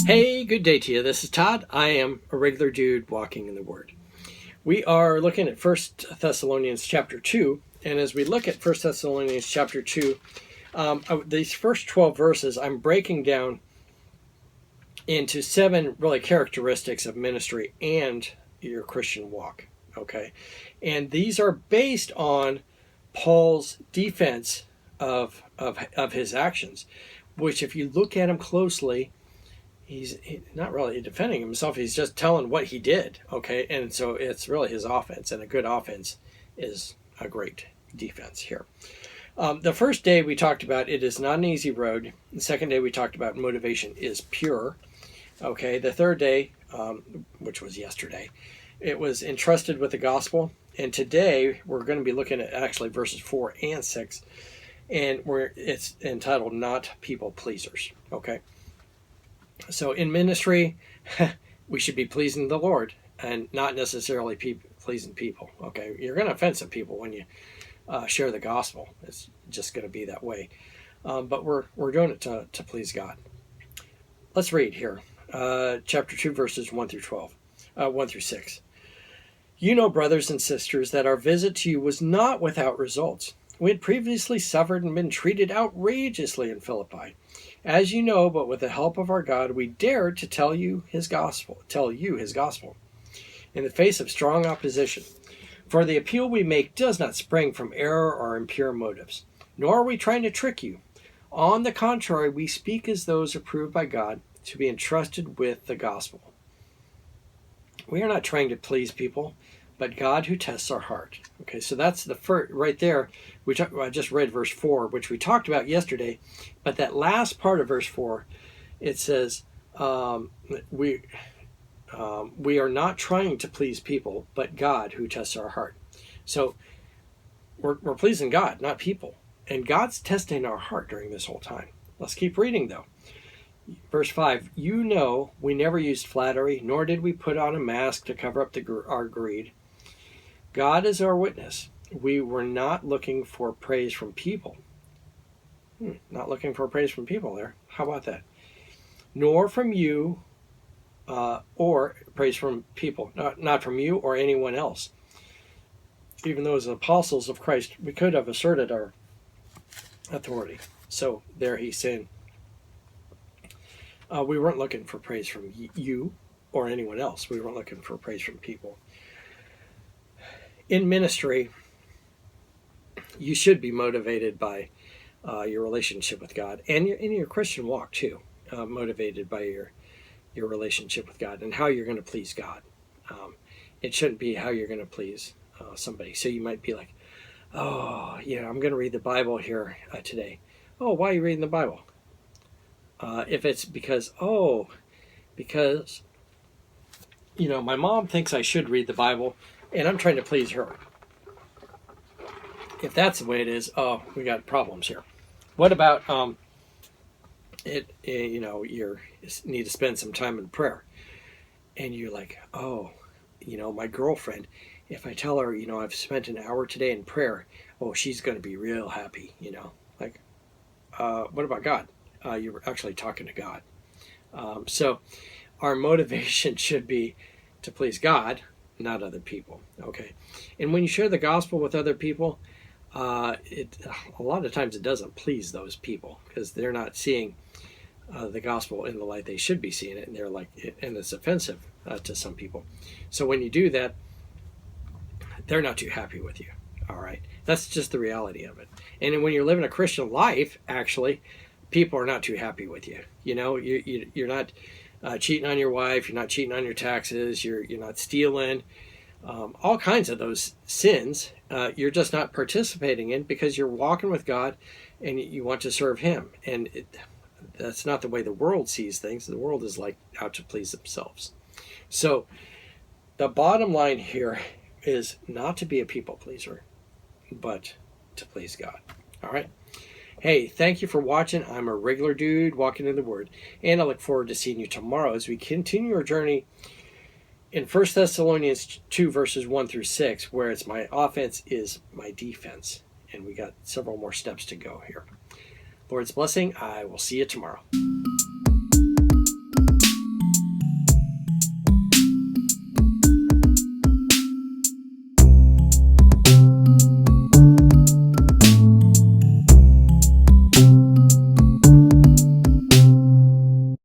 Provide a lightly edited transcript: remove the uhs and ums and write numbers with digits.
Hey, good day to you. This is Todd. I am a regular dude walking in the Word. We are looking at 1 Thessalonians chapter 2, and as we look at 1 Thessalonians chapter 2, these first 12 verses, I'm breaking down into 7 really characteristics of ministry and your Christian walk, okay? And these are based on Paul's defense of his actions, which if you look at him closely, he's not really defending himself. He's just telling what he did, okay? And so it's really his offense, and a good offense is a great defense here. The first day we talked about it is not an easy road. The second day we talked about motivation is pure, okay? The third day, which was yesterday, it was entrusted with the gospel. And today we're going to be looking at actually verses 4 and 6, and it's entitled Not People Pleasers, okay? So in ministry, we should be pleasing the Lord and not necessarily pleasing people. Okay, you're going to offend some people when you share the gospel. It's just going to be that way. But we're doing it to please God. Let's read here, chapter 2, verses 1 through 6. You know, brothers and sisters, that our visit to you was not without results. We had previously suffered and been treated outrageously in Philippi. As you know, but with the help of our God, we dared to tell you his gospel, in the face of strong opposition. For the appeal we make does not spring from error or impure motives, nor are we trying to trick you. On the contrary, we speak as those approved by God to be entrusted with the gospel. We are not trying to please people, but God who tests our heart. Okay, so that's the first, right there. I just read verse 4, which we talked about yesterday, but that last part of verse 4, it says, we are not trying to please people, but God who tests our heart. So we're pleasing God, not people. And God's testing our heart during this whole time. Let's keep reading, though. Verse 5, you know we never used flattery, nor did we put on a mask to cover up our greed. God is our witness. We were not looking for praise from people. Not looking for praise from people there. How about that? Nor from you, or praise from people. Not from you or anyone else. Even though as apostles of Christ, we could have asserted our authority. So there he's saying, we weren't looking for praise from you or anyone else. We weren't looking for praise from people. In ministry, you should be motivated by your relationship with God, and in your Christian walk too, motivated by your relationship with God and how you're going to please God. It shouldn't be how you're going to please somebody. So you might be like, oh, yeah, I'm going to read the Bible here today. Oh, why are you reading the Bible? If it's because my mom thinks I should read the Bible, and I'm trying to please her. If that's the way it is, we got problems here. What about you need to spend some time in prayer, and you're like, my girlfriend, if I tell her, I've spent an hour today in prayer, she's going to be real happy, what about God? You were actually talking to God. So our motivation should be to please God, not other people. Okay, and when you share the gospel with other people, a lot of times it doesn't please those people because they're not seeing the gospel in the light they should be seeing it, and they're like, and it's offensive to some people. So when you do that, they're not too happy with you. All right, that's just the reality of it. And when you're living a Christian life, actually, people are not too happy with you. You're not cheating on your wife, you're not cheating on your taxes, you're not stealing, all kinds of those sins you're just not participating in because you're walking with God and you want to serve him. And that's not the way the world sees things. The world is like out to please themselves. So the bottom line here is not to be a people pleaser, but to please God. All right. Hey, thank you for watching. I'm a regular dude walking in the Word, and I look forward to seeing you tomorrow as we continue our journey in 1 Thessalonians 2, verses 1 through 6, where it's my offense is my defense. And we got several more steps to go here. Lord's blessing. I will see you tomorrow.